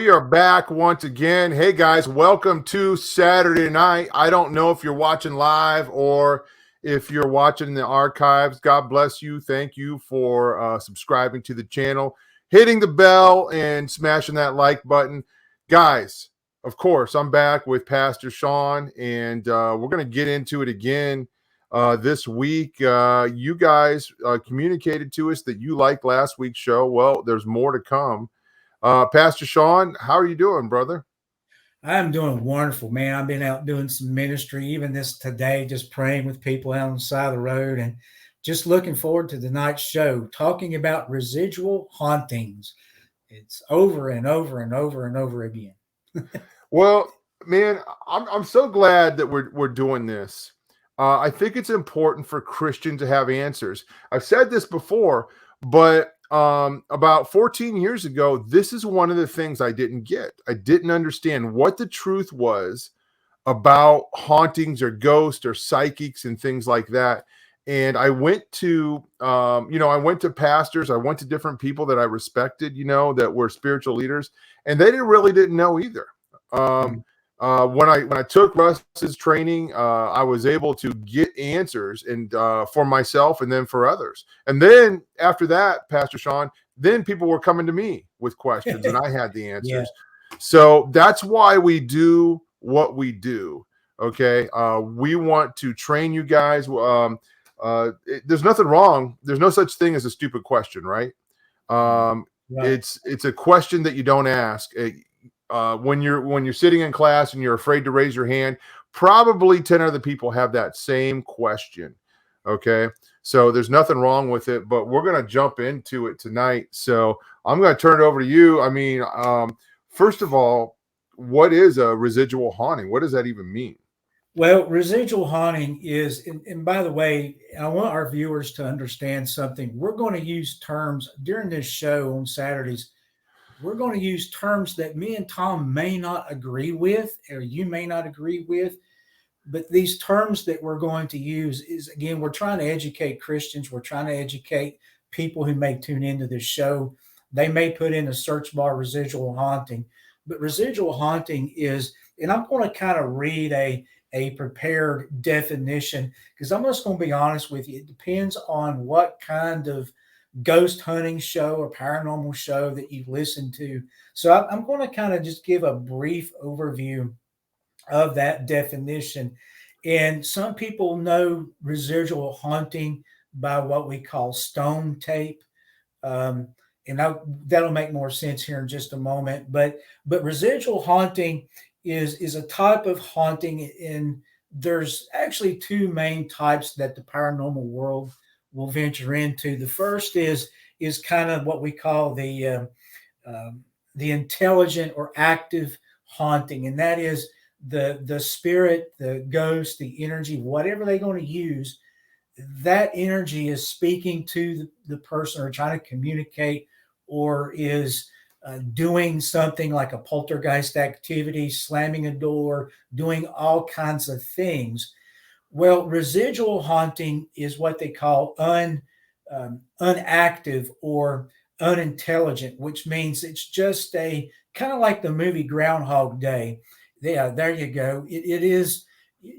we are back once again. Hey guys, welcome to Saturday night. I don't know if you're watching live or if you're watching the archives. God bless you. Thank you for subscribing to the channel, hitting the bell, and smashing that like button. Guys, of course, I'm back with Pastor Shawn, and we're going to get into it again this week. You guys communicated to us that you liked last week's show. Well, there's more to come. Pastor Shawn, how are you doing, brother? I'm doing wonderful, man. I've been out doing some ministry, even this today, just praying with people out on the side of the road and just looking forward to tonight's show, talking about residual hauntings. It's over and over and over and over again. Well, man, I'm so glad that we're doing this. I think it's important for Christians to have answers. I've said this before, but about 14 years ago, this is one of the things I didn't get. I didn't understand what the truth was about hauntings or ghosts or psychics and things like that. And I went to, I went to pastors, I went to different people that I respected, that were spiritual leaders, and they didn't know either. When I took Russ's training, I was able to get answers and for myself and then for others. And then after that, Pastor Shawn, then people were coming to me with questions and I had the answers. Yeah. So that's why we do what we do. Okay. We want to train you guys. There's nothing wrong. There's no such thing as a stupid question, right? Right. It's a question that you don't ask. When you're sitting in class and you're afraid to raise your hand, probably 10 other people have that same question. Okay. So there's nothing wrong with it, but we're going to jump into it tonight. So I'm going to turn it over to you. I mean, first of all, what is a residual haunting? What does that even mean? Well, residual haunting is, and by the way, I want our viewers to understand something. We're going to use terms during this show on Saturdays. We're going to use terms that me and Tom may not agree with, or you may not agree with. But these terms that we're going to use is, again, we're trying to educate Christians. We're trying to educate people who may tune into this show. They may put in a search bar residual haunting. But residual haunting is, and I'm going to kind of read a prepared definition, because I'm just going to be honest with you. It depends on what kind of ghost hunting show or paranormal show that you've listened to. So I'm going to kind of just give a brief overview of that definition. And some people know residual haunting by what we call stone tape. And that'll make more sense here in just a moment. But residual haunting is a type of haunting, and there's actually two main types that the paranormal world will venture into. The first is kind of what we call the intelligent or active haunting, and that is the spirit, the ghost, the energy, whatever they're going to use, that energy is speaking to the person or trying to communicate, or is doing something like a poltergeist activity, slamming a door, doing all kinds of things. Well, residual haunting is what they call unactive or unintelligent, which means it's just a kind of like the movie Groundhog Day. Yeah, there you go. It is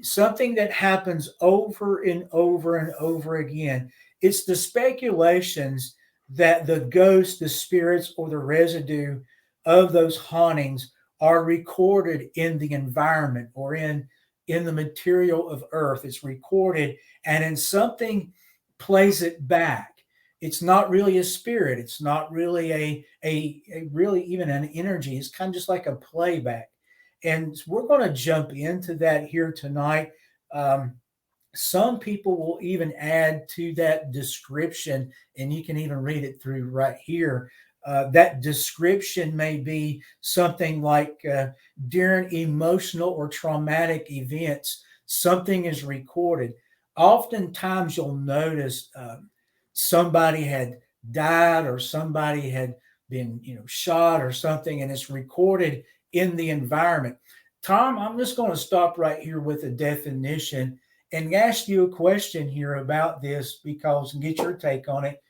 something that happens over and over and over again. It's the speculations that the ghosts, the spirits, or the residue of those hauntings are recorded in the environment or in the material of earth. It's recorded, and then something plays it back. It's not really a spirit. It's not really a really even an energy. It's kind of just like a playback. And we're going to jump into that here tonight. Some people will even add to that description, and you can even read it through right here. That description may be something like during emotional or traumatic events, something is recorded. Oftentimes you'll notice somebody had died or somebody had been shot or something, and it's recorded in the environment. Tom, I'm just going to stop right here with a definition and ask you a question here about this, because and get your take on it.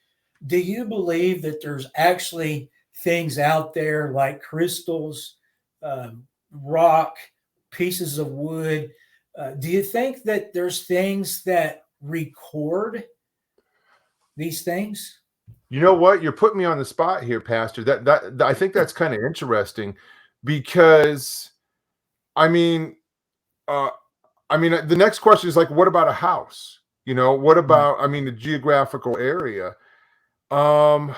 Do you believe that there's actually things out there like crystals, rock, pieces of wood. Do you think that there's things that record these things? You know what? You're putting me on the spot here, Pastor. That I think that's kind of interesting because I mean, uh, the next question is like, what about a house? What about, the geographical area? Um,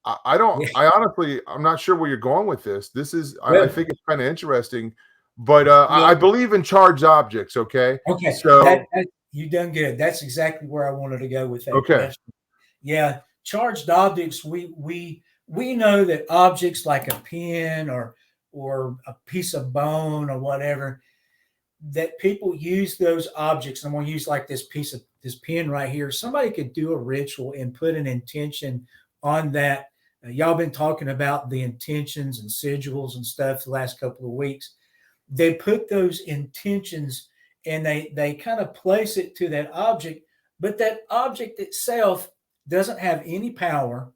I don't, Yeah. I honestly, I'm not sure where you're going with this. This is, I Good. think it's kind of interesting, but I Well, believe in charged objects. Okay. okay. So, That you done good. That's exactly where I wanted to go with that okay. question. Yeah, charged objects. We know that objects like a pen or a piece of bone or whatever, that people use those objects. I'm going to use like this pen right here. Somebody could do a ritual and put an intention on that. Y'all been talking about the intentions and sigils and stuff the last couple of weeks. They put those intentions and they kind of place it to that object, but that object itself doesn't have any power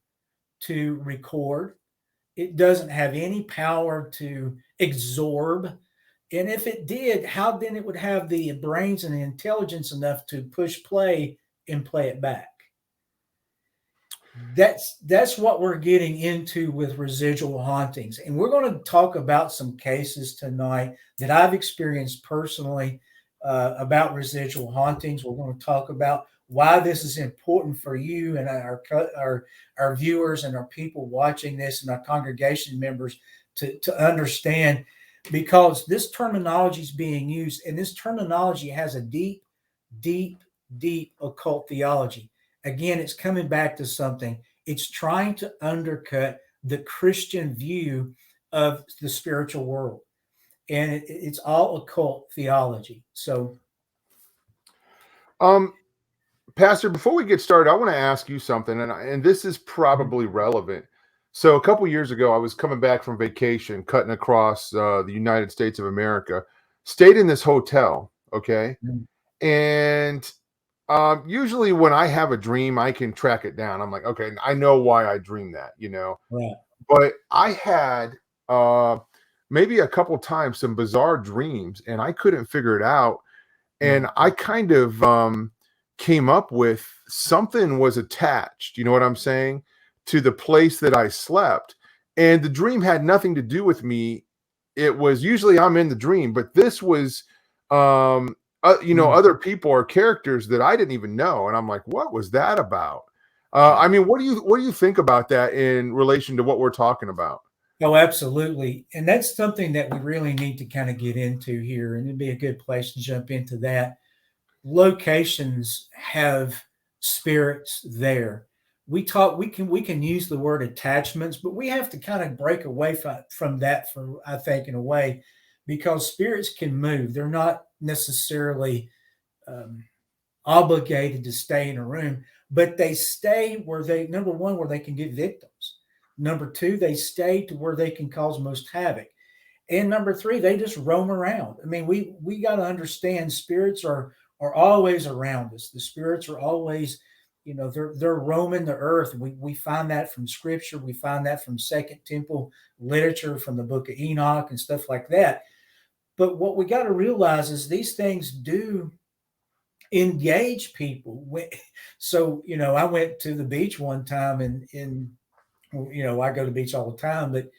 to record. It doesn't have any power to absorb. And if it did, how then it would have the brains and the intelligence enough to push play and play it back? That's what we're getting into with residual hauntings. And we're going to talk about some cases tonight that I've experienced personally about residual hauntings. We're going to talk about why this is important for you and our viewers and our people watching this and our congregation members to understand, because this terminology is being used, and this terminology has a deep, deep, deep occult theology. Again, it's coming back to something. It's trying to undercut the Christian view of the spiritual world. And it's all occult theology. So, Um, Pastor, before we get started, I want to ask you something, and this is probably relevant. So, a couple years ago, I was coming back from vacation, cutting across the United States of America, stayed in this hotel, okay? And usually when I have a dream, I can track it down. I'm like, okay, I know why I dreamed that. right. But I had maybe a couple times some bizarre dreams, and I couldn't figure it out. And I kind of came up with something was attached, you know what I'm saying, to the place that I slept. And the dream had nothing to do with me. It was usually I'm in the dream, but this was, other people or characters that I didn't even know. And I'm like, what was that about? What do you think about that in relation to what we're talking about? Oh, absolutely. And that's something that we really need to kind of get into here. And it'd be a good place to jump into that. Locations have spirits there. We can use the word attachments, but we have to kind of break away from that, for I think, in a way, because spirits can move. They're not necessarily um, obligated to stay in a room, but they stay where they, number one, where they can get victims. Number two, they stay to where they can cause most havoc. And number three, they just roam around. I mean, we got to understand spirits are always around us. The spirits are always, they're roaming the earth. We find that from scripture. We find that from Second Temple literature, from the book of Enoch and stuff like that. But what we got to realize is these things do engage people. So, I went to the beach one time and I go to the beach all the time, but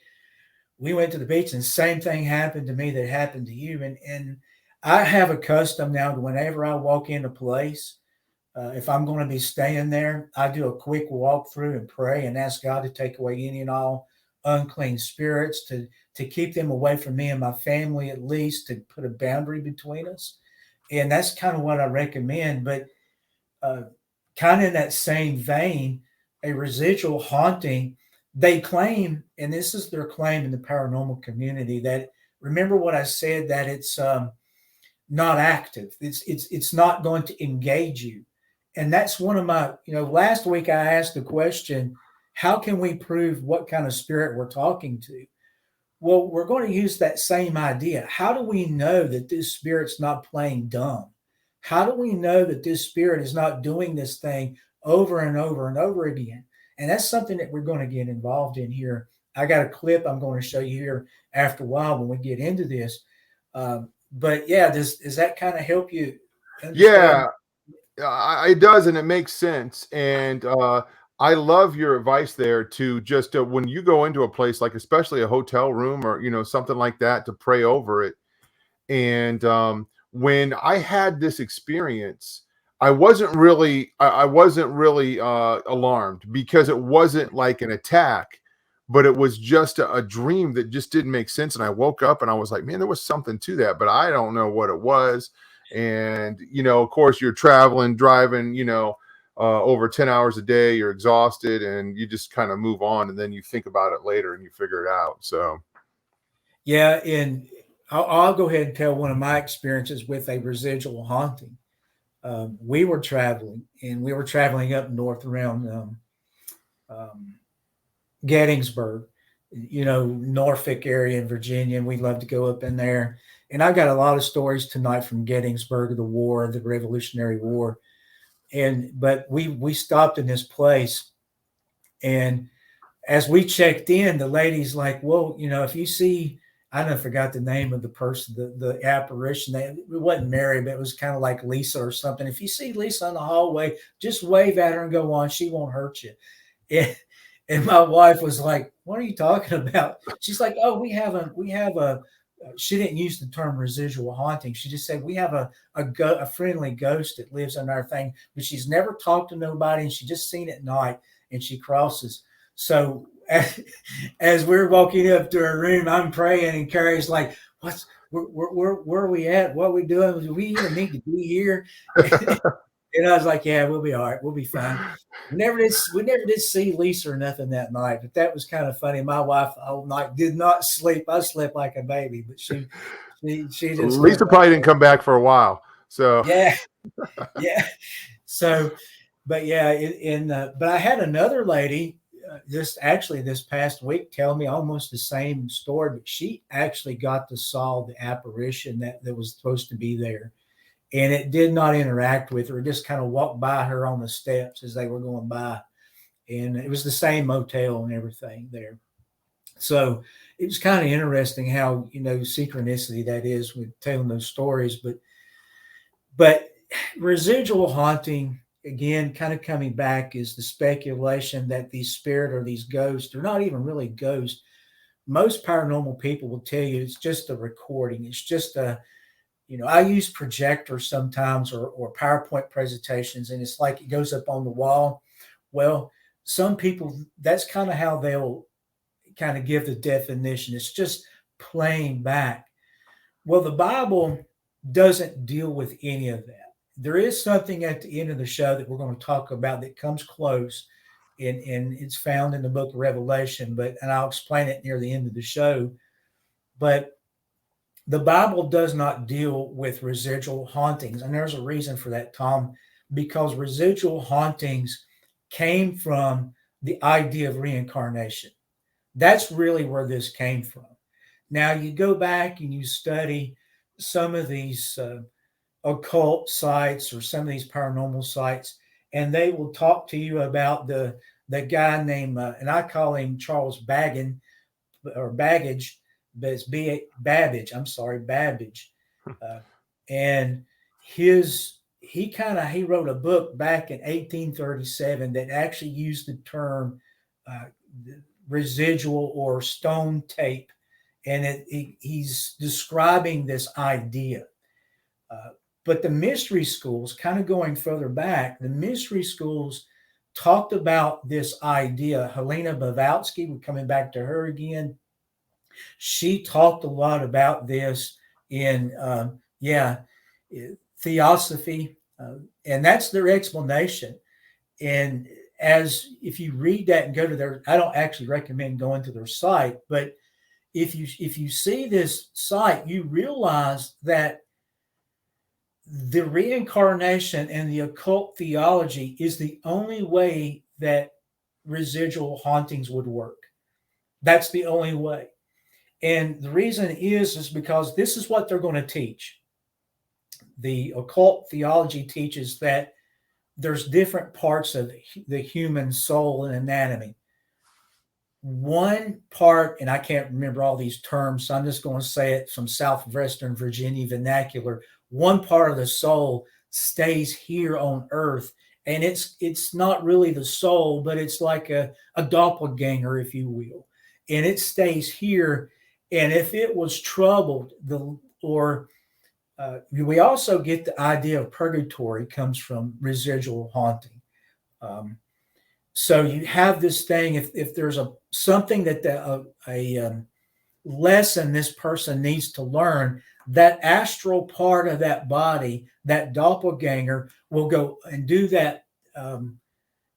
we went to the beach and the same thing happened to me that happened to you. And I have a custom now to whenever I walk in a place, if I'm going to be staying there, I do a quick walk through and pray and ask God to take away any and all unclean spirits, to keep them away from me and my family, at least to put a boundary between us. And that's kind of what I recommend. But uh, kind of in that same vein, a residual haunting, they claim, and this is their claim in the paranormal community, that, remember what I said, that it's not active. It's not going to engage you. And that's one of my, last week I asked the question, how can we prove what kind of spirit we're talking to? Well, we're going to use that same idea. How do we know that this spirit's not playing dumb? How do we know that this spirit is not doing this thing over and over and over again? And that's something that we're going to get involved in here, I got a clip I'm going to show you here after a while when we get into this. But yeah, does that kind of help you understand? Yeah, it does, and it makes sense. And I love your advice there to just when you go into a place like, especially a hotel room or something like that, to pray over it. And when I had this experience, I wasn't really alarmed, because it wasn't like an attack, but it was just a dream that just didn't make sense. And I woke up and I was like, man, there was something to that, but I don't know what it was. And of course, you're traveling, driving, over 10 hours a day, you're exhausted, and you just kind of move on, and then you think about it later and you figure it out. So Yeah, and I'll go ahead and tell one of my experiences with a residual haunting. We were traveling, and we were traveling up north around um, Gettysburg, Norfolk area in Virginia, and we love to go up in there. And I've got a lot of stories tonight from Gettysburg, the war, the Revolutionary War. But we stopped in this place, and as we checked in, the lady's like, "Well, if you see," I don't forgot the name of the person, the apparition. It wasn't Mary, but it was kind of like Lisa or something. If you see Lisa in the hallway, just wave at her and go on. She won't hurt you. And, and my wife was like, "What are you talking about?" She's like, "Oh, we have a." She didn't use the term residual haunting. She just said we have a friendly ghost that lives in our thing, but she's never talked to nobody, and she just seen it at night, and she crosses. So as we're walking up to her room, I'm praying, and Carrie's like, where are we at? What are we doing? Do we even need to be here?" And I was like, "Yeah, we'll be all right. We'll be fine." We never did see Lisa or nothing that night, but that was kind of funny. My wife the whole night did not sleep. I slept like a baby, but she didn't sleep Lisa like probably didn't that. come back for a while. So Yeah, yeah. So, but yeah, but I had another lady this past week tell me almost the same story, but she actually got to saw the apparition that was supposed to be there, and it did not interact with her. It just kind of walked by her on the steps as they were going by, and it was the same motel and everything there. So it was kind of interesting how synchronicity that is with telling those stories, but residual haunting, again, kind of coming back, is the speculation that these spirit or these ghosts are not even really ghosts. Most paranormal people will tell you it's just a recording. It's just I use projectors sometimes, or PowerPoint presentations, and it's like it goes up on the wall. Well, some people, that's kind of how they'll kind of give the definition. It's just playing back. Well, the Bible doesn't deal with any of that. There is something at the end of the show that we're going to talk about that comes close, and it's found in the book of Revelation, and I'll explain it near the end of the show. But the Bible does not deal with residual hauntings, and there's a reason for that, Tom, because residual hauntings came from the idea of reincarnation. That's really where this came from. Now, you go back and you study some of these occult sites or some of these paranormal sites, and they will talk to you about the guy named and I call him Charles Baggin or Baggage, but it's Babbage. I'm sorry, Babbage, uh, and he wrote a book back in 1837 that actually used the term uh, residual or stone tape, and he's describing this idea. Uh, but the mystery schools, kind of going further back, the mystery schools talked about this idea. Helena Blavatsky, we're coming back to her again. She talked a lot about this in, theosophy, and that's their explanation. And as if you read that and go to their, I don't actually recommend going to their site, but if you see this site, you realize that the reincarnation and the occult theology is the only way that residual hauntings would work. That's the only way. And the reason is because this is what they're going to teach. The occult theology teaches that there's different parts of the human soul and anatomy. one part, and I can't remember all these terms, so I'm just going to say it from Southwestern Virginia vernacular. One part of the soul stays here on earth, and it's not really the soul, but it's like a doppelganger, if you will, and it stays here. And if it was troubled, we also get the idea of purgatory comes from residual haunting. Um, so you have this thing. If there's something that a lesson this person needs to learn, that astral part of that body, that doppelganger, will go and do that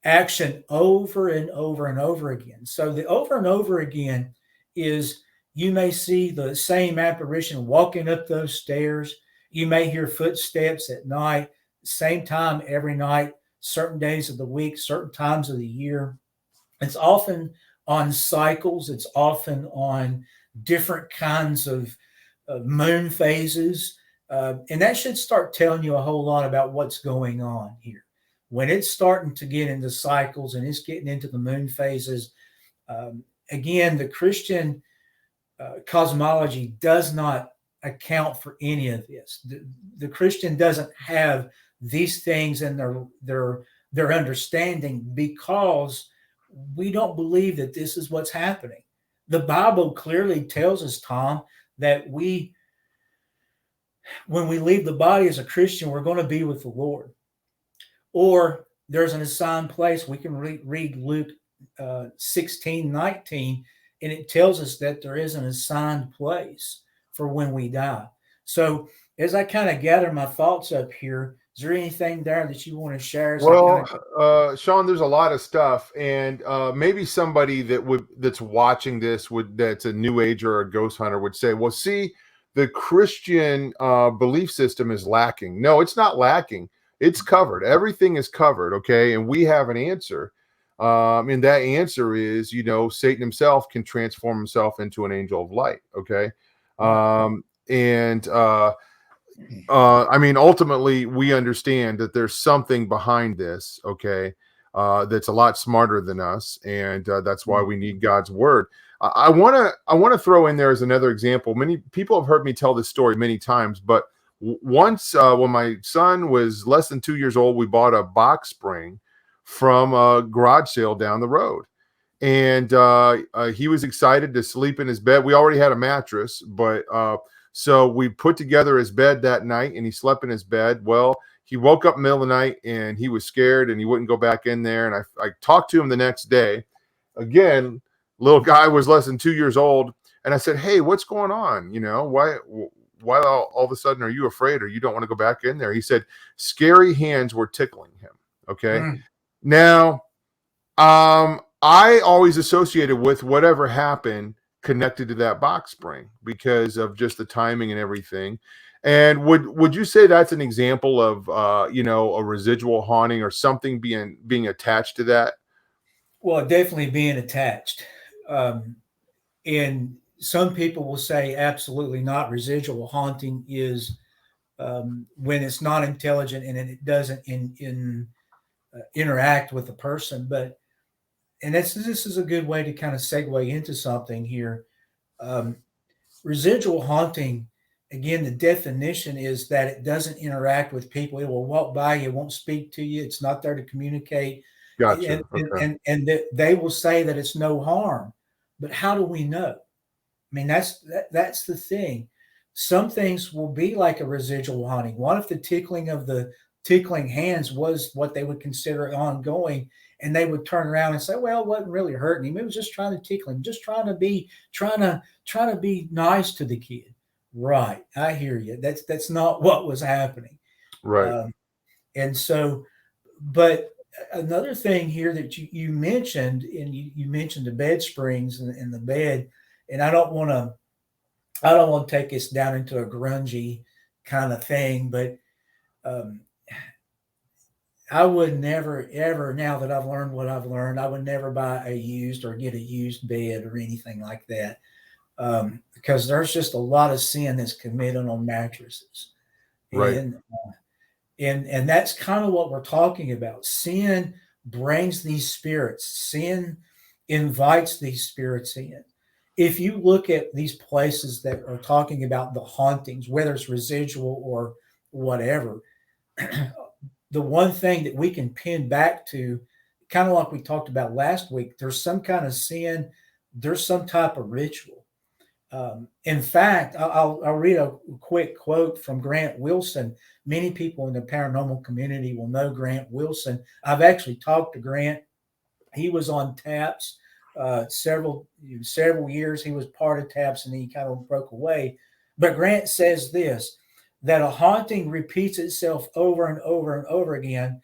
action over and over and over again. So the over and over again is, you may see the same apparition walking up those stairs. You may hear footsteps at night, same time every night, certain days of the week, certain times of the year. It's often on cycles. It's often on different kinds of moon phases. And that should start telling you a whole lot about what's going on here. When it's starting to get into cycles and it's getting into the moon phases, again, the Christian cosmology does not account for any of this. The Christian doesn't have these things in their understanding, because we don't believe that this is what's happening. The Bible clearly tells us, Tom, that when we leave the body as a Christian, we're going to be with the Lord. Or there's an assigned place. We can read Luke 16:19, and it tells us that there is an assigned place for when we die. So as I kind of gather my thoughts up here, is there anything there that you want to share? Well, Shawn, there's a lot of stuff, and maybe somebody that's watching this that's a New Ager or a ghost hunter would say, "Well, see, the Christian belief system is lacking." No, it's not lacking. It's covered. Everything is covered. Okay, and we have an answer, and that answer is, Satan himself can transform himself into an angel of light. Okay, and I mean, ultimately, we understand that there's something behind this, okay, that's a lot smarter than us, and that's why we need God's word. I want to throw in there as another example. Many people have heard me tell this story many times, but once when my son was less than 2 years old, we bought a box spring from a garage sale down the road. And he was excited to sleep in his bed. We already had a mattress, but so we put together his bed that night, and he slept in his bed. Well, he woke up in the middle of the night, and he was scared, and he wouldn't go back in there. And I talked to him the next day. Again, little guy was less than 2 years old, and I said, "Hey, what's going on? Why all of a sudden are you afraid, or you don't want to go back in there?" He said, "Scary hands were tickling him." Okay. Now, I always associated with whatever happened connected to that box spring because of just the timing and everything. And would you say that's an example of a residual haunting or something being attached to that? Well, definitely being attached. And some people will say absolutely not. Residual haunting is when it's not intelligent and it doesn't interact with the person. And this is a good way to kind of segue into something here. Residual haunting, again, the definition is that it doesn't interact with people. It will walk by you, it won't speak to you. It's not there to communicate. Gotcha. And they will say that it's no harm. But how do we know? I mean, that's the thing. Some things will be like a residual haunting. What if the tickling hands was what they would consider ongoing, and they would turn around and say, "Well, it wasn't really hurting him. It was just trying to tickle him, just trying to be nice to the kid." Right, I hear you. That's not what was happening. Right. And so, but another thing here that you mentioned, and you mentioned the bed springs and the bed, and I don't want to take us down into a grungy kind of thing, but I would never, ever, now that I've learned what I've learned, I would never buy a used or get a used bed or anything like that, because there's just a lot of sin that's committed on mattresses. Right. And that's kind of what we're talking about. Sin brings these spirits. Sin invites these spirits in. If you look at these places that are talking about the hauntings, whether it's residual or whatever, the one thing that we can pin back to, kind of like we talked about last week, there's some kind of sin, there's some type of ritual. In fact, I'll read a quick quote from Grant Wilson. Many people in the paranormal community will know Grant Wilson. I've actually talked to Grant. He was on TAPS several years. He was part of TAPS, and he kind of broke away. But Grant says this, that a haunting repeats itself over and over and over again,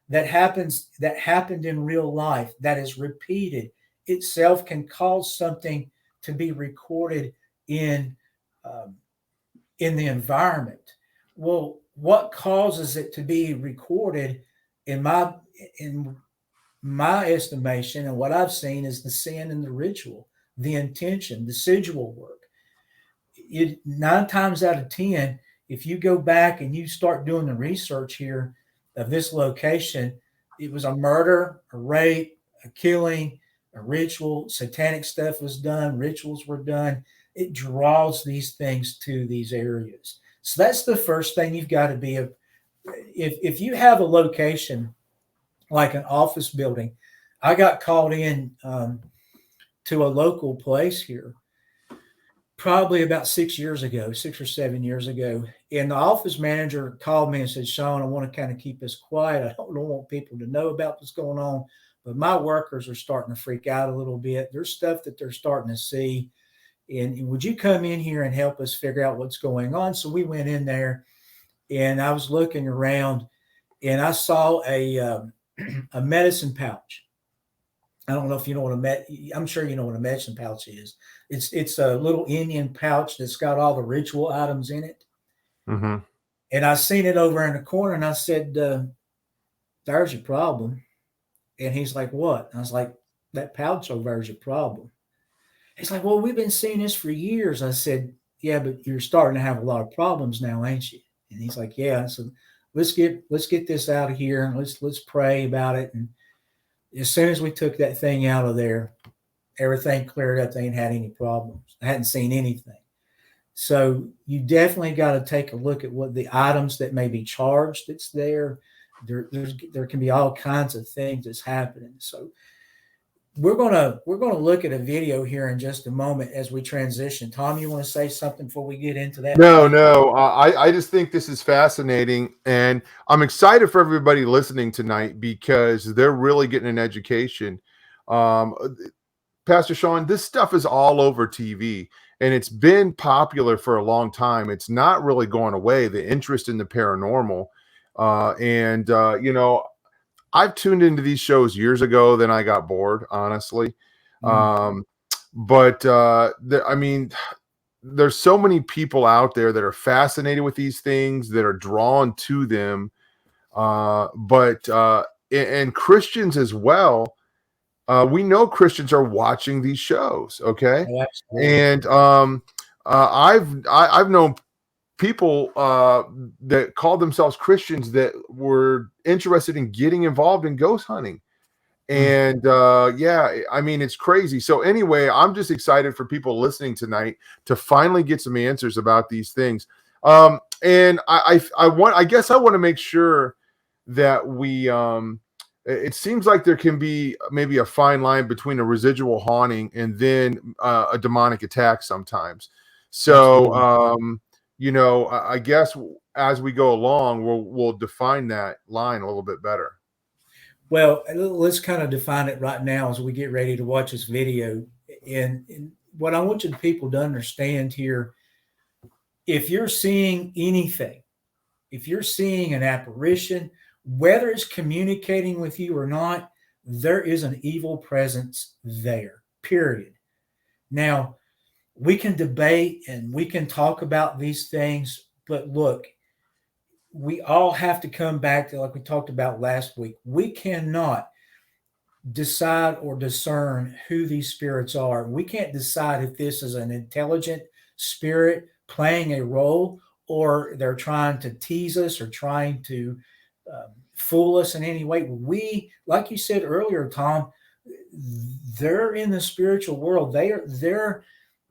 that happened in real life, that is repeated itself, can cause something to be recorded in um, in the environment. Well, what causes it to be recorded, in my estimation, and what I've seen, is the sin and the ritual, the intention, the residual work. It 9 times out of 10, if you go back and you start doing the research here of this location, it was a murder, a rape, a killing, a ritual, satanic stuff was done, rituals were done. It draws these things to these areas. So that's the first thing you've got to be. If you have a location like an office building, I got called in to a local place here probably about 6 years ago, 6 or 7 years ago. And the office manager called me and said, Shawn, I want to kind of keep this quiet. I don't want people to know about what's going on, but my workers are starting to freak out a little bit. There's stuff that they're starting to see. And would you come in here and help us figure out what's going on? So we went in there, and I was looking around, and I saw a medicine pouch. I don't know if you know what I'm sure you know what a medicine pouch is. It's a little Indian pouch that's got all the ritual items in it. Mm-hmm. And I seen it over in the corner, and I said, "There's your problem." And he's like, "What?" And I was like, "That pouch over there is your problem." He's like, "Well, we've been seeing this for years." I said, "Yeah, but you're starting to have a lot of problems now, ain't you?" And he's like, "Yeah." So let's get this out of here, and let's pray about it. And as soon as we took that thing out of there, everything cleared up. They ain't had any problems. I hadn't seen anything. So you definitely got to take a look at what the items that may be charged that's there. There can be all kinds of things that's happening. So we're gonna look at a video here in just a moment as we transition. Tom, you want to say something before we get into that? No. I just think this is fascinating, and I'm excited for everybody listening tonight because they're really getting an education. Um, Pastor Shawn, this stuff is all over TV, and it's been popular for a long time. It's not really going away, the interest in the paranormal. And I've tuned into these shows years ago, then I got bored, honestly. Mm. But I mean, there's so many people out there that are fascinated with these things, that are drawn to them. And Christians as well. We know Christians are watching these shows, okay? Oh, absolutely. And I've known people that called themselves Christians that were interested in getting involved in ghost hunting. Mm. And yeah, I mean, it's crazy. So anyway, I'm just excited for people listening tonight to finally get some answers about these things. And I guess I want to make sure that we it seems like there can be maybe a fine line between a residual haunting and then a demonic attack sometimes. So Absolutely. I guess as we go along, we'll define that line a little bit better. Well, let's kind of define it right now as we get ready to watch this video. And what I want you people to understand here, if you're seeing anything, if you're seeing an apparition, whether it's communicating with you or not, there is an evil presence there, period. Now, we can debate and we can talk about these things, but look, we all have to come back to, like we talked about last week, we cannot decide or discern who these spirits are. We can't decide if this is an intelligent spirit playing a role, or they're trying to tease us or trying to fool us in any way. We, like you said earlier, Tom, they're in the spiritual world. They're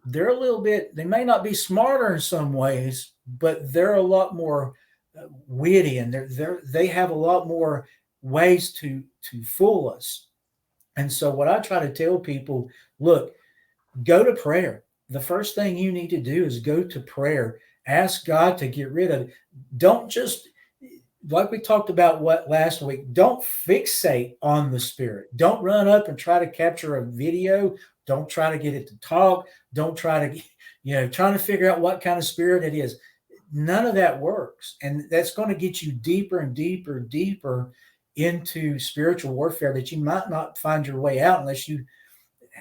a little bit. They may not be smarter in some ways, but they're a lot more witty, and they have a lot more ways to fool us. And so, what I try to tell people, look, go to prayer. The first thing you need to do is go to prayer. Ask God to get rid of it. Don't just, like we talked about what last week, don't fixate on the spirit. Don't run up and try to capture a video. Don't try to get it to talk. Don't try to, trying to figure out what kind of spirit it is. None of that works. And that's going to get you deeper and deeper, deeper into spiritual warfare that you might not find your way out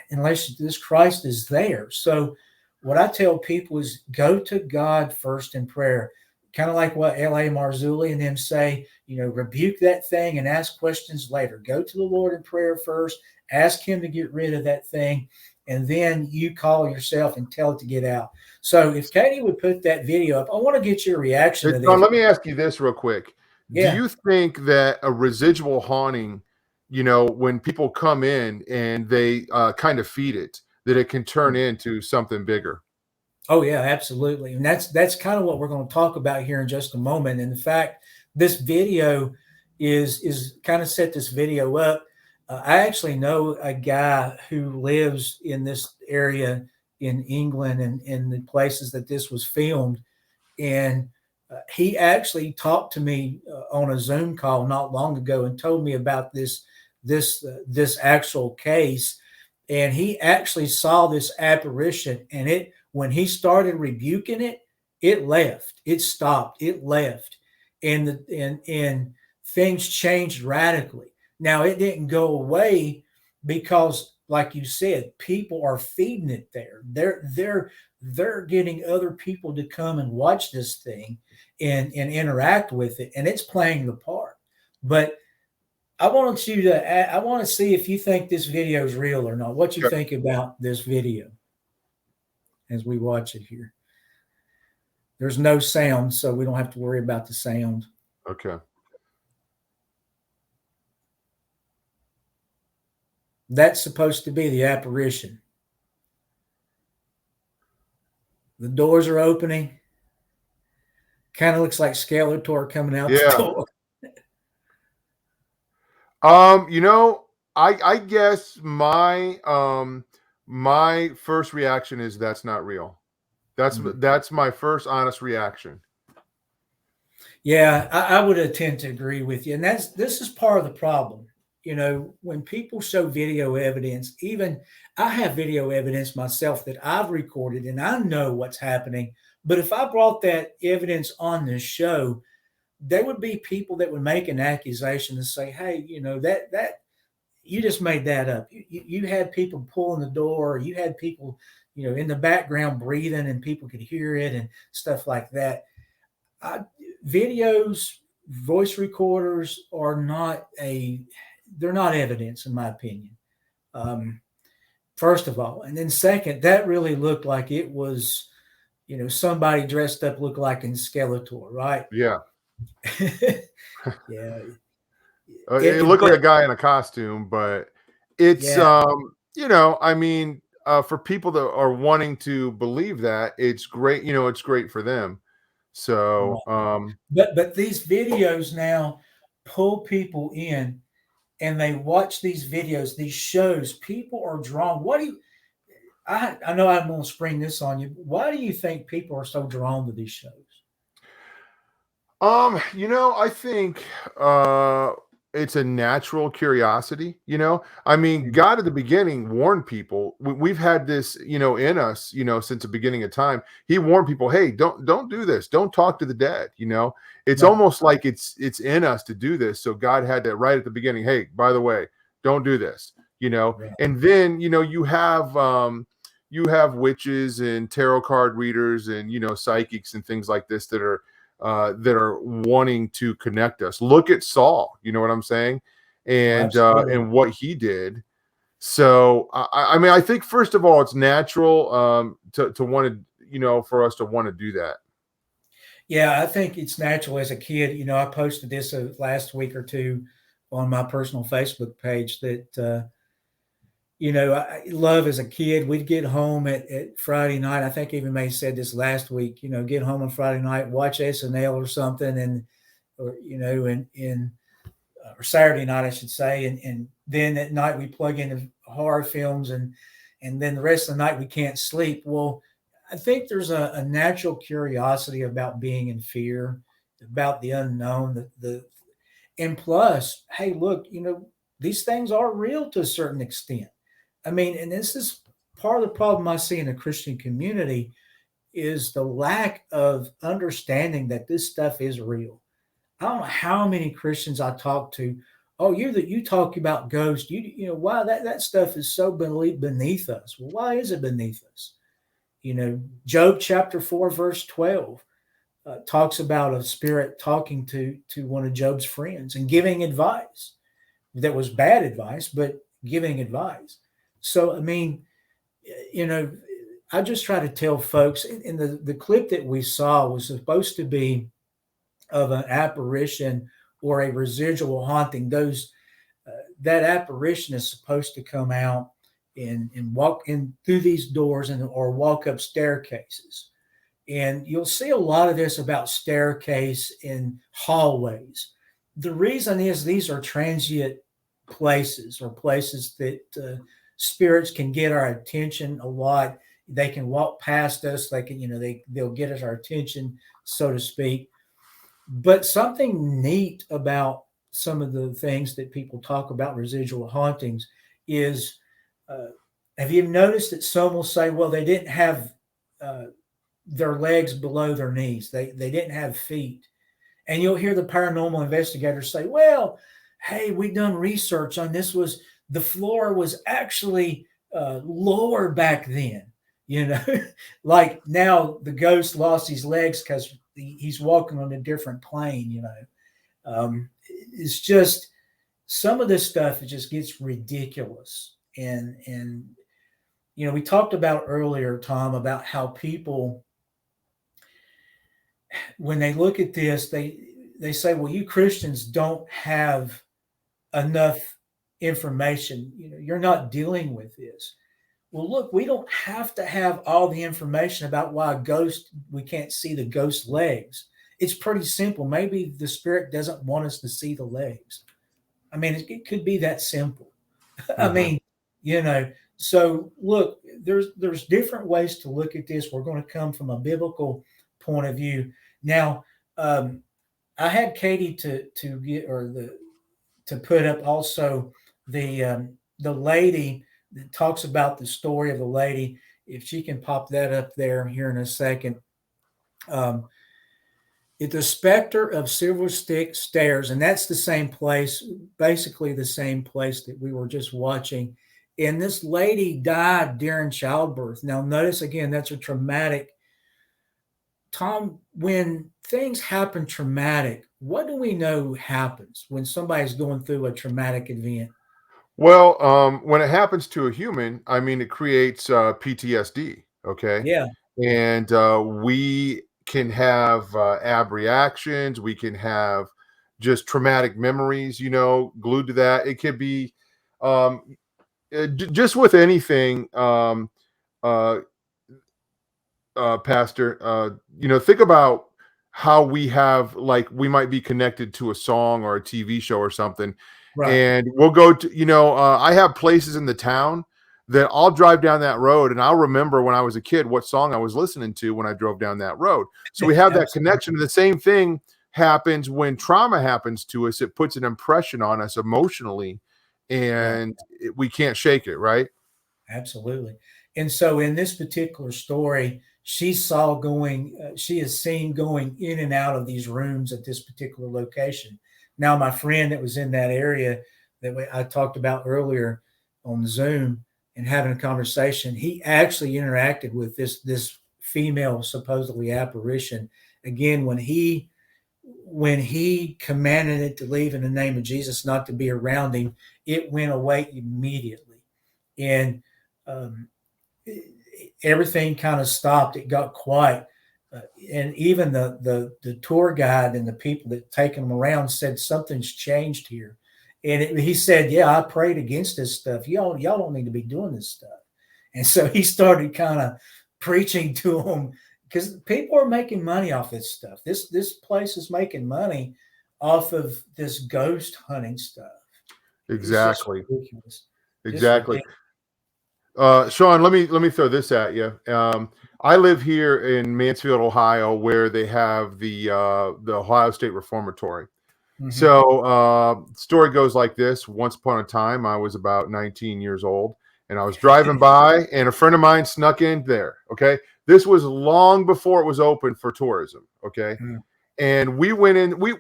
unless this Christ is there. So what I tell people is go to God first in prayer. Kind of like what L.A. Marzulli and them say, rebuke that thing and ask questions later. Go to the Lord in prayer first, ask him to get rid of that thing, and then you call yourself and tell it to get out. So if Katie would put that video up, I want to get your reaction to this. John, let me ask you this real quick. Yeah. Do you think that a residual haunting, when people come in and they kind of feed it, that it can turn into something bigger? Oh yeah, absolutely. And that's kind of what we're going to talk about here in just a moment. And in fact, this video is kind of set this video up. I actually know a guy who lives in this area in England and in the places that this was filmed. And he actually talked to me on a Zoom call not long ago and told me about this actual case. And he actually saw this apparition, and when he started rebuking it, it left. It stopped. It left, and things changed radically. Now it didn't go away because, like you said, people are feeding it there. They're getting other people to come and watch this thing and interact with it, and it's playing the part. But I want to see if you think this video is real or not. What you think about this video as we watch it here. There's no sound, so we don't have to worry about the sound. Okay. That's supposed to be the apparition. The doors are opening. Kind of looks like Skeletor coming out the door. I guess my first reaction is that's not real. That's my first honest reaction. Yeah, I would tend to agree with you. And this is part of the problem. When people show video evidence, even I have video evidence myself that I've recorded and I know what's happening. But if I brought that evidence on this show, there would be people that would make an accusation and say, hey, that you just made that up. You had people pulling the door, or you had people, in the background breathing and people could hear it and stuff like that. Videos, voice recorders are they're not evidence in my opinion. First of all, and then second, that really looked like it was, somebody dressed up looked like in Skeletor, right? Yeah. Yeah. It looked like a guy in a costume, but it's, for people that are wanting to believe that, it's great. It's great for them. So, but these videos now pull people in and they watch these videos, these shows. People are drawn. I know I'm going to spring this on you. Why do you think people are so drawn to these shows? I think it's a natural curiosity. God at the beginning warned people. We've had this, in us, since the beginning of time. He warned people, hey, don't do this. Don't talk to the dead. It's almost like it's in us to do this. So God had that right at the beginning. Hey, by the way, don't do this. And then you have witches and tarot card readers and psychics and things like this that are wanting to connect us. Look at Saul, you know what I'm saying? And what he did. So I think first of all, it's natural to want to, for us to want to do that. Yeah, I think it's natural as a kid. I posted this last week or two on my personal Facebook page that I love as a kid, we'd get home at Friday night. I think even may said this last week, get home on Friday night, watch SNL or something, or, or Saturday night, I should say. And then at night we plug in horror films, and then the rest of the night we can't sleep. Well, I think there's a natural curiosity about being in fear, about the unknown, and plus, hey, look, these things are real to a certain extent. I mean, and this is part of the problem I see in the Christian community is the lack of understanding that this stuff is real. I don't know how many Christians I talk to. Oh, you talk about ghosts. Why that stuff is so beneath us. Well, why is it beneath us? Job chapter 4, verse 12 talks about a spirit talking to one of Job's friends and giving advice that was bad advice, but giving advice. So, I mean, you know, I just try to tell folks, in the clip that we saw was supposed to be of an apparition or a residual haunting. That apparition is supposed to come out and walk in through these doors or walk up staircases. And you'll see a lot of this about staircase and hallways. The reason is these are transient places, or places that spirits can get our attention a lot. They can walk past us. They can, they'll get us our attention, so to speak. But something neat about some of the things that people talk about residual hauntings is, have you noticed that some will say, well, they didn't have their legs below their knees. They didn't have feet. And you'll hear the paranormal investigators say, well, hey, we've done research on this. The floor was actually lower back then. Like now the ghost lost his legs because he's walking on a different plane. It's just some of this stuff, it just gets ridiculous. And we talked about earlier, Tom, about how people, when they look at this, they say, well, you Christians don't have enough information. You're not dealing with this. Well, look, we don't have to have all the information about why we can't see the ghost legs. It's pretty simple. Maybe the spirit doesn't want us to see the legs. I mean, it could be that simple. I mean, so look, there's different ways to look at this. We're going to come from a biblical point of view. Now, I had Katie to get to put up also the lady that talks about the story of the lady. If she can pop that up there here in a second. It's the specter of Silver Stick Stairs, and that's the same place, basically the same place that we were just watching. And this lady died during childbirth. Now, notice again, that's a traumatic. Tom, when things happen traumatic, what do we know happens when somebody's going through a traumatic event? Well, when it happens to a human, I mean, it creates PTSD. Okay. Yeah. And we can have abreactions. We can have just traumatic memories, glued to that. It could be just with anything, Pastor. Think about how we have, like, we might be connected to a song or a TV show or something. Right. And we'll go to, I have places in the town that I'll drive down that road and I'll remember when I was a kid what song I was listening to when I drove down that road. So we have that connection. The same thing happens when trauma happens to us. It puts an impression on us emotionally, and we can't shake it, right? Absolutely. And so in this particular story, she is seen going in and out of these rooms at this particular location. Now, my friend that was in that area that I talked about earlier on Zoom and having a conversation, he actually interacted with this female supposedly apparition. Again, when he commanded it to leave in the name of Jesus, not to be around him, it went away immediately. And everything kind of stopped. It got quiet. And even the tour guide and the people that take him around said something's changed here. And he said, yeah, I prayed against this stuff. Y'all don't need to be doing this stuff. And so he started kind of preaching to them because people are making money off this stuff. This place is making money off of this ghost hunting stuff. It's just Exactly. ridiculous. Just Exactly. ridiculous. Shawn, let me throw this at you. I live here in Mansfield, Ohio, where they have the Ohio State Reformatory. Mm-hmm. So story goes like this. Once upon a time, I was about 19 years old, and I was driving by, and a friend of mine snuck in there. Okay, this was long before it was open for tourism. Okay, and we went in. We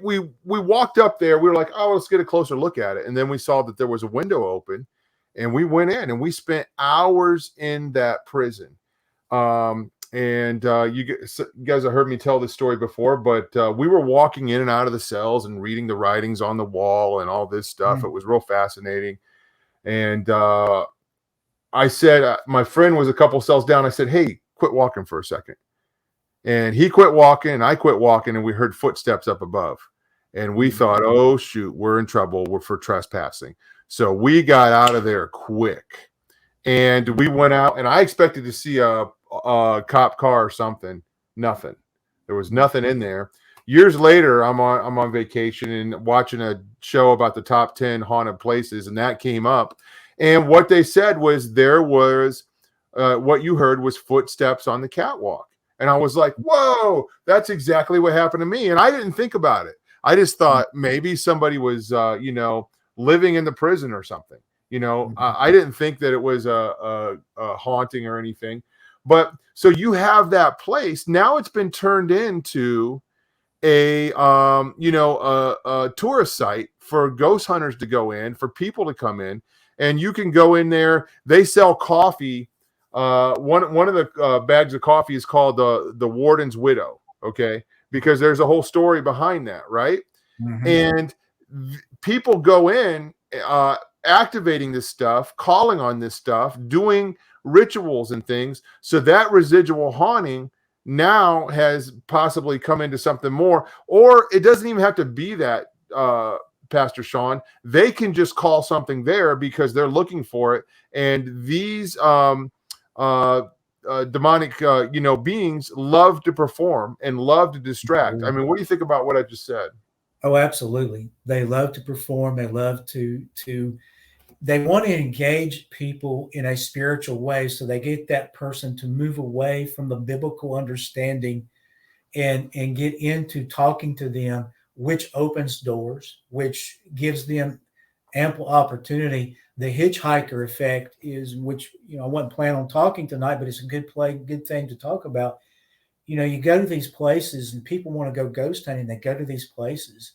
walked up there. We were like, oh, let's get a closer look at it, and then we saw that there was a window open, and we went in, and we spent hours in that prison. And you guys have heard me tell this story before, but we were walking in and out of the cells and reading the writings on the wall and all this stuff. It was real fascinating. And I said, my friend was a couple cells down. I said, hey, quit walking for a second. And he quit walking, and I quit walking, and we heard footsteps up above. And we thought, oh, shoot, we're in trouble. We're for trespassing. So we got out of there quick. And we went out, and I expected to see a cop car or something. Nothing. There was nothing in there. Years later, I'm on vacation and watching a show about the top 10 haunted places, and that came up. And what they said was there was what you heard was footsteps on the catwalk. And I was like, whoa, that's exactly what happened to me. And I didn't think about it. I just thought maybe somebody was, living in the prison or something. I didn't think that it was a haunting or anything. But so you have that place. Now it's been turned into a tourist site for ghost hunters to go in, for people to come in, and you can go in there. They sell coffee. One of the bags of coffee is called the Warden's Widow. Okay, because there's a whole story behind that, right? And people go in, activating this stuff, calling on this stuff, doing rituals and things. So that residual haunting now has possibly come into something more, or it doesn't even have to be that, Pastor Shawn. They can just call something there because they're looking for it. And these demonic, beings love to perform and love to distract. I mean, what do you think about what I just said? Oh, absolutely. They love to perform. They love to they want to engage people in a spiritual way, so they get that person to move away from the biblical understanding and get into talking to them, which opens doors, which gives them ample opportunity. The hitchhiker effect is, which I wasn't planning on talking tonight, but it's a good thing to talk about. You go to these places and people want to go ghost hunting. They go to these places,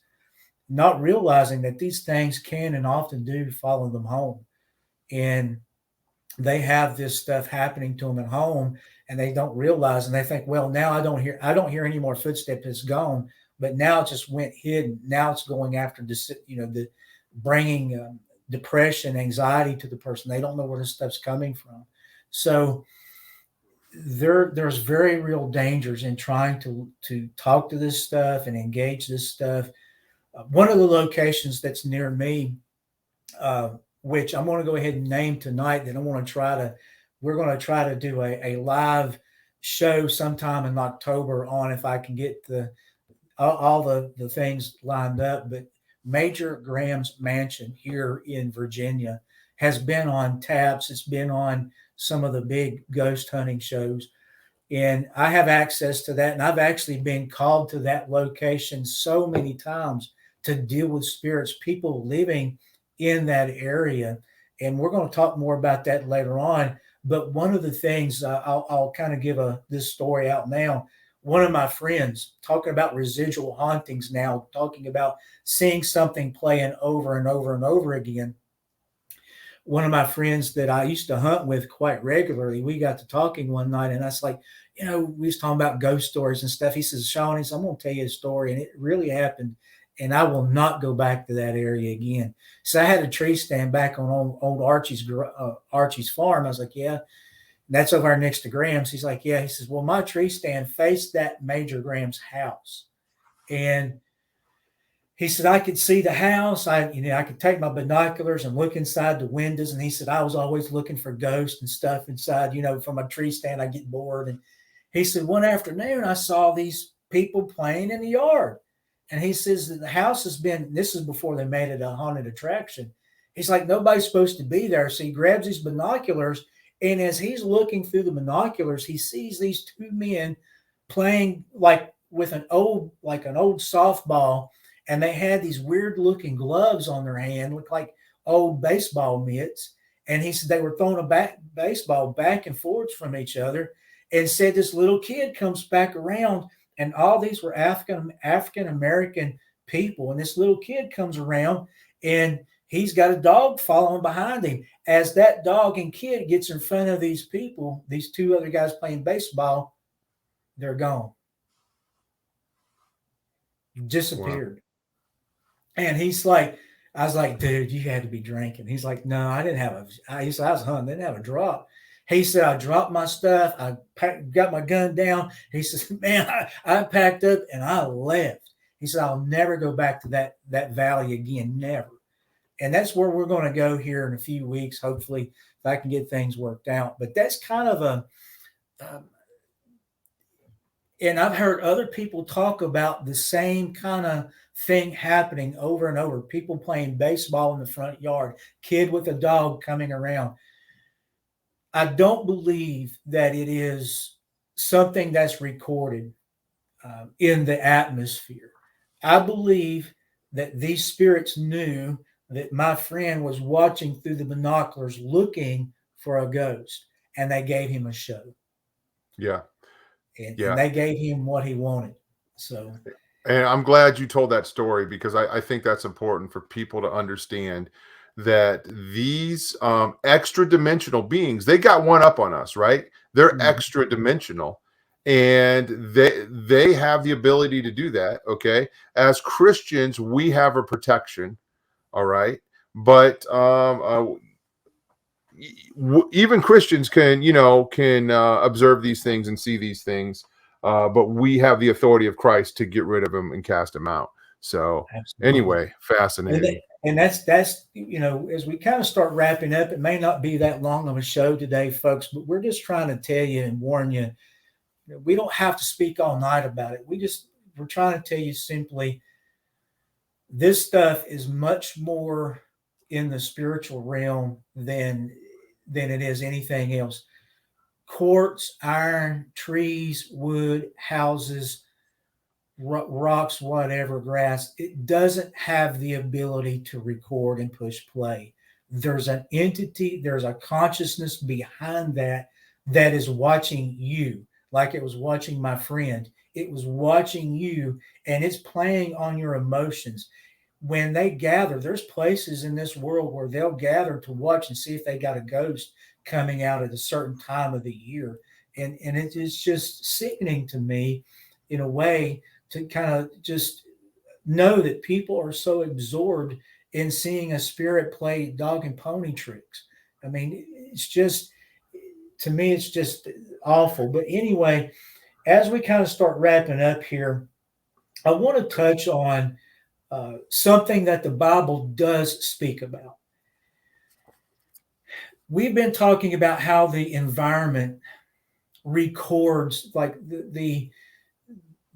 not realizing that these things can and often do follow them home. And they have this stuff happening to them at home, and they don't realize, and they think, well, now I don't hear any more footsteps. It's gone, but now it just went hidden. Now it's going after the bringing depression, anxiety to the person. They don't know where this stuff's coming from. So there's very real dangers in trying to talk to this stuff and engage this stuff. One of the locations that's near me, which I'm going to go ahead and name tonight, that we're going to try to do a live show sometime in October on, if I can get all the things lined up. But Major Graham's Mansion here in Virginia has been on taps. It's been on some of the big ghost hunting shows. And I have access to that. And I've actually been called to that location so many times to deal with spirits, people living in that area. And we're going to talk more about that later on. But one of the things, I'll kind of give this story out now. One of my friends, talking about residual hauntings now, talking about seeing something playing over and over and over again. One of my friends that I used to hunt with quite regularly, we got to talking one night, and I was like, we was talking about ghost stories and stuff. He says, Shawn, I'm going to tell you a story, and it really happened, and I will not go back to that area again. So I had a tree stand back on old Archie's farm. I was like, yeah, that's over next to Graham's. He's like, yeah. He says, well, my tree stand faced that Major Graham's house. And he said, I could see the house. I could take my binoculars and look inside the windows. And he said, I was always looking for ghosts and stuff inside, from a tree stand. I get bored. And he said, one afternoon, I saw these people playing in the yard. And he says that the house has been, this is before they made it a haunted attraction. He's like, nobody's supposed to be there. So he grabs his binoculars. And as he's looking through the binoculars, he sees these two men playing like with an old softball. And they had these weird looking gloves on their hand, looked like old baseball mitts. And he said they were throwing a baseball back and forth from each other, and said this little kid comes back around, and all these were African American people. And this little kid comes around, and he's got a dog following behind him. As that dog and kid gets in front of these people, these two other guys playing baseball, they're gone. Disappeared. Wow. And he's like, I was like, dude, you had to be drinking. He's like, no, I didn't have he said, I was hunting, didn't have a drop. He said, I dropped my stuff. I got my gun down. He says, man, I packed up and I left. He said, I'll never go back to that valley again, never. And that's where we're going to go here in a few weeks, hopefully, if I can get things worked out. But that's kind of and I've heard other people talk about the same kind of thing happening over and over. People playing baseball in the front yard, kid with a dog coming around. I don't believe that it is something that's recorded in the atmosphere. I believe that these spirits knew that my friend was watching through the binoculars looking for a ghost, and they gave him a show. Yeah. And they gave him what he wanted. So, and I'm glad you told that story, because I think that's important for people to understand that these extra dimensional beings, they got one up on us, right? They're extra dimensional, and they have the ability to do that. Okay. As Christians, we have a protection. All right. But even Christians can observe these things and see these things, but we have the authority of Christ to get rid of them and cast them out. So anyway, fascinating. And that's as we kind of start wrapping up, it may not be that long of a show today, folks, but we're just trying to tell you and warn you, we don't have to speak all night about it. We're trying to tell you simply, this stuff is much more in the spiritual realm than it is anything else. Quartz, iron, trees, wood, houses, rocks, whatever, grass, it doesn't have the ability to record and push play. There's an entity, there's a consciousness behind that is watching you, like it was watching my friend. It was watching you, and it's playing on your emotions. When they gather, there's places in this world where they'll gather to watch and see if they got a ghost coming out at a certain time of the year. And it is just sickening to me in a way to kind of just know that people are so absorbed in seeing a spirit play dog and pony tricks. I mean, it's just, to me, it's just awful. But anyway, as we kind of start wrapping up here, I want to touch on something that the Bible does speak about. We've been talking about how the environment records, like the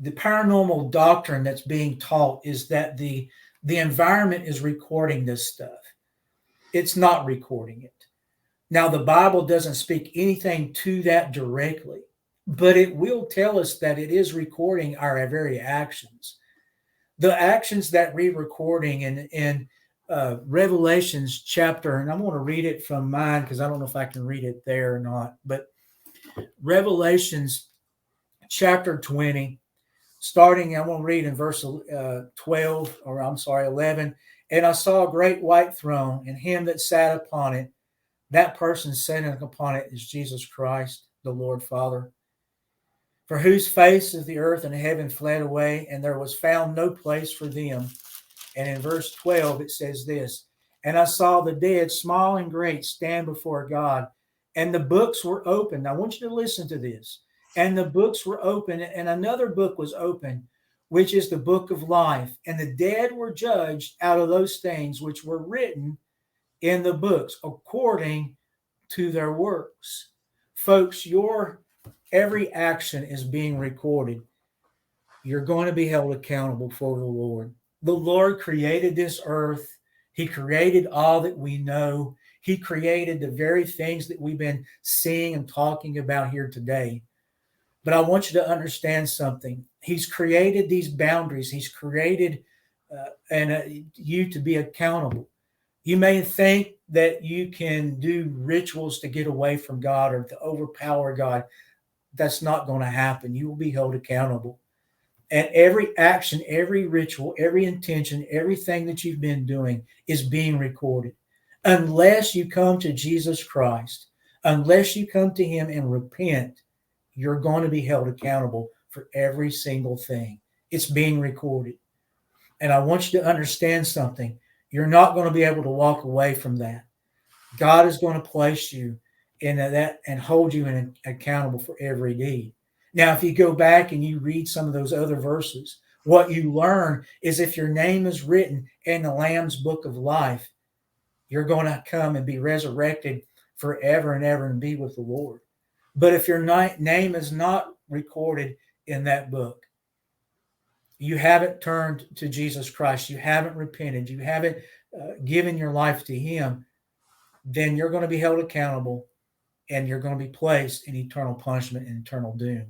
paranormal doctrine that's being taught is that the environment is recording this stuff. It's not recording it. Now, the Bible doesn't speak anything to that directly, but it will tell us that it is recording our very actions. The actions that we're recording in Revelations chapter, and I'm going to read it from mine because I don't know if I can read it there or not, but Revelations chapter 20, starting, I'm going to read in verse 11. And I saw a great white throne, and him that sat upon it. That person sitting upon it is Jesus Christ, the Lord Father, for whose face is the earth and heaven fled away, and there was found no place for them. And in verse 12, it says this, and I saw the dead, small and great, stand before God, and the books were opened. I want you to listen to this. And the books were open, and another book was open, which is the book of life, and the dead were judged out of those things which were written in the books according to their works. Folks, your every action is being recorded. You're going to be held accountable for the Lord. The Lord created this earth. He created all that we know. He created the very things that we've been seeing and talking about here today. But I want you to understand something. He's created these boundaries. He's created you to be accountable. You may think that you can do rituals to get away from God or to overpower God. That's not going to happen. You will be held accountable. And every action, every ritual, every intention, everything that you've been doing is being recorded. Unless you come to Jesus Christ, unless you come to Him and repent, you're going to be held accountable for every single thing. It's being recorded. And I want you to understand something. You're not going to be able to walk away from that. God is going to place you in that and hold you accountable for every deed. Now, if you go back and you read some of those other verses, what you learn is if your name is written in the Lamb's book of life, you're going to come and be resurrected forever and ever and be with the Lord. But if your name is not recorded in that book, you haven't turned to Jesus Christ, you haven't repented, you haven't given your life to Him, then you're going to be held accountable and you're going to be placed in eternal punishment and eternal doom.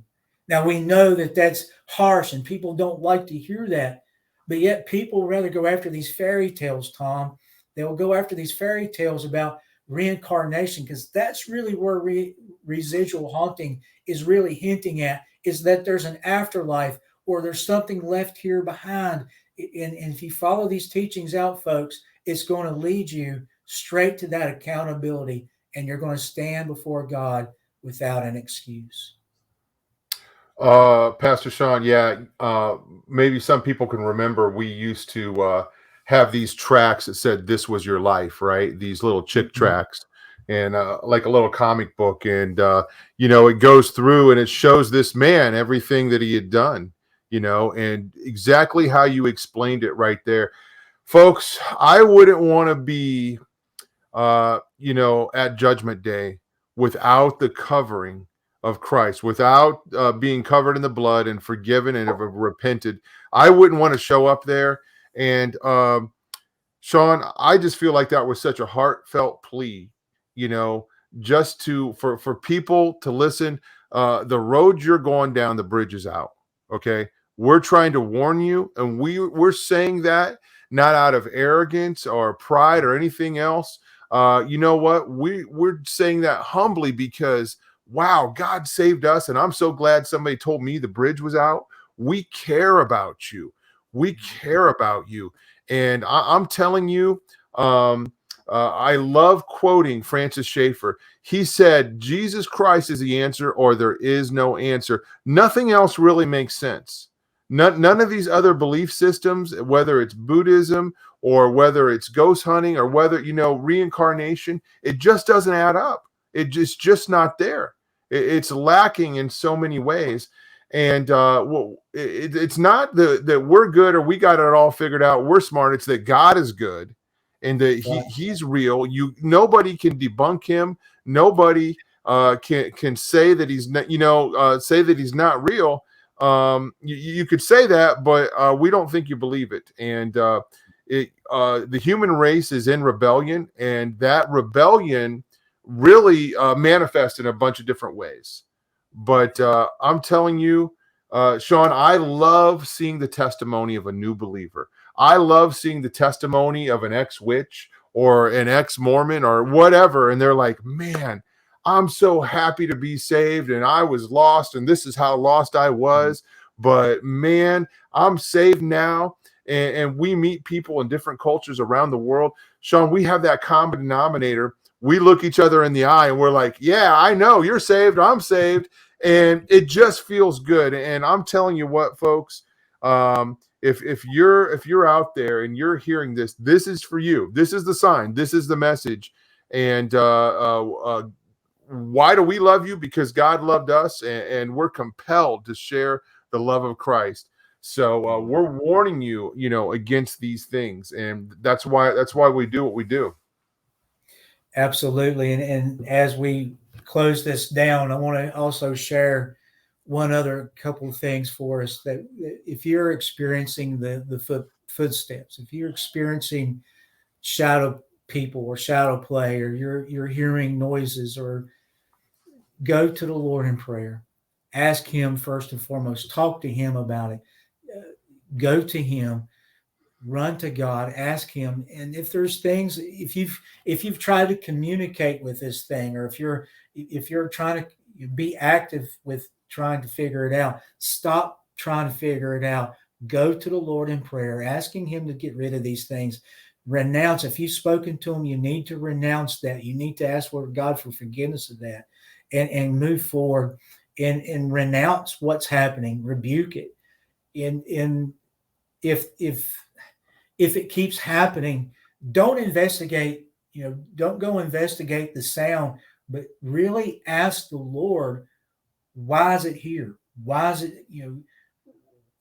Now, we know that that's harsh and people don't like to hear that, but yet people rather go after these fairy tales, Tom. They will go after these fairy tales about reincarnation because that's really where residual haunting is really hinting at, is that there's an afterlife or there's something left here behind. And if you follow these teachings out, folks, it's going to lead you straight to that accountability, and you're going to stand before God without an excuse. Pastor Shawn, yeah, maybe some people can remember we used to have these tracks that said "This was your life," right? These little chick tracks, and like a little comic book, and it goes through and it shows this man everything that he had done, and exactly how you explained it right there, folks. I wouldn't want to be, at Judgment Day without the covering of Christ, without being covered in the blood and forgiven and have repented. I wouldn't want to show up there. And Shawn, I just feel like that was such a heartfelt plea, just for people to listen. The road you're going down, the bridge is out. Okay. We're trying to warn you, and we're saying that not out of arrogance or pride or anything else. You know what? We're saying that humbly because wow, God saved us, and I'm so glad somebody told me the bridge was out. We care about you. We care about you. And I'm telling you, I love quoting Francis Schaeffer. He said, Jesus Christ is the answer, or there is no answer. Nothing else really makes sense. None of these other belief systems, whether it's Buddhism or whether it's ghost hunting or whether, reincarnation, it just doesn't add up. It's just not there. It's lacking in so many ways. And it's not that we're good or we got it all figured out. We're smart. It's that God is good and that he's real. Nobody can debunk him. Nobody can say that he's not, say that he's not real. You could say that, but we don't think you believe it. And the human race is in rebellion, and that rebellion really manifest in a bunch of different ways. But I'm telling you, Shawn, I love seeing the testimony of a new believer. I love seeing the testimony of an ex-witch or an ex-Mormon or whatever. And they're like, man, I'm so happy to be saved. And I was lost. And this is how lost I was. But man, I'm saved now. And we meet people in different cultures around the world. Shawn, we have that common denominator. We look each other in the eye and we're like, yeah, I know you're saved. I'm saved. And it just feels good. And I'm telling you what, folks, if you're out there and you're hearing this, this is for you. This is the sign. This is the message. And why do we love you? Because God loved us, and we're compelled to share the love of Christ. So we're warning you, against these things, and that's why we do what we do. Absolutely. And as we close this down, I want to also share one other couple of things for us that if you're experiencing the footsteps, if you're experiencing shadow people or shadow play, or you're hearing noises, or go to the Lord in prayer. Ask Him first and foremost. Talk to Him about it. Go to Him. Run to God. Ask Him. And if there's things, if you've tried to communicate with this thing, or if you're trying to be active with trying to figure it out, stop trying to figure it out. Go to the Lord in prayer, asking Him to get rid of these things. Renounce. If you've spoken to Him, you need to renounce that. You need to ask for God for forgiveness of that, and move forward, and renounce what's happening. Rebuke it. And if it keeps happening, don't investigate. Don't go investigate the sound, but really ask the Lord, why is it here? Why is it?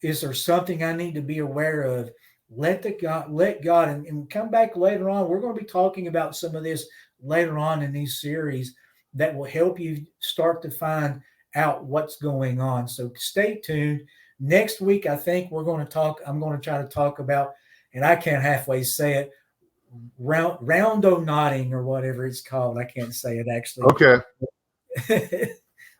Is there something I need to be aware of? Let God, and come back later on. We're going to be talking about some of this later on in these series that will help you start to find out what's going on. So stay tuned. Next week, I think I'm going to try to talk about, and I can't halfway say it, roundonauting or whatever it's called. I can't say it actually. Okay.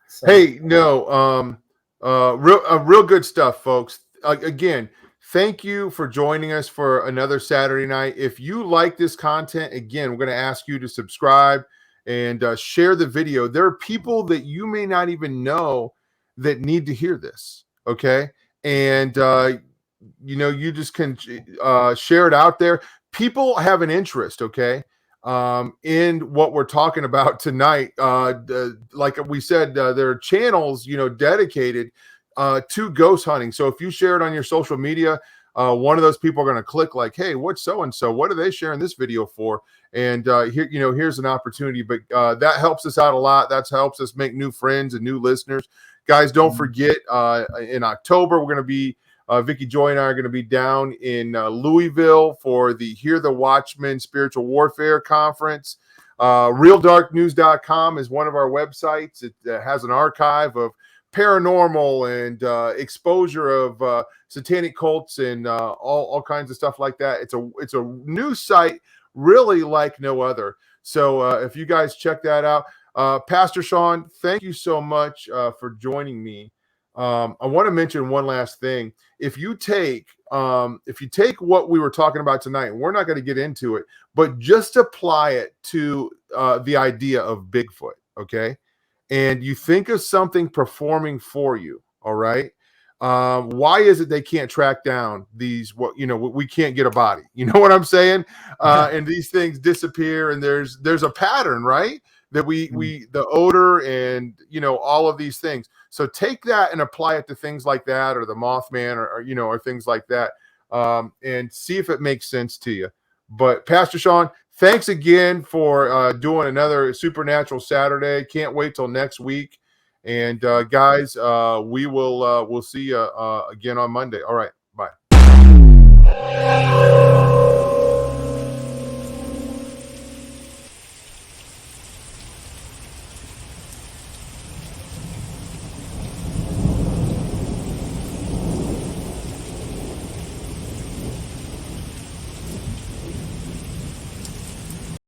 So, Hey, no, real good stuff, folks. Again, thank you for joining us for another Saturday night. If you like this content, again, we're going to ask you to subscribe and share the video. There are people that you may not even know that need to hear this. Okay. And, you just can share it out there. People have an interest. Okay. In what we're talking about tonight. Like we said, there are channels, dedicated to ghost hunting. So if you share it on your social media, one of those people are going to click like, hey, what's so-and-so? What are they sharing this video for? And here's an opportunity. But that helps us out a lot. That helps us make new friends and new listeners. Guys, don't forget, in October, we're going to be Vicky Joy and I are going to be down in Louisville for the Hear the Watchman Spiritual Warfare Conference. RealDarkNews.com is one of our websites. It has an archive of paranormal and exposure of satanic cults and all kinds of stuff like that. It's a news site really like no other. So if you guys check that out, Pastor Shawn, thank you so much for joining me. I want to mention one last thing. If you take what we were talking about tonight, we're not going to get into it, but just apply it to the idea of Bigfoot, okay? And you think of something performing for you, all right? Why is it they can't track down these? We can't get a body. You know what I'm saying? And these things disappear, and there's a pattern, right? That we the odor and all of these things. So take that and apply it to things like that, or the Mothman, or things like that, and see if it makes sense to you. But Pastor Shawn, thanks again for doing another Supernatural Saturday. Can't wait till next week. And guys, we'll see you again on Monday. All right, bye.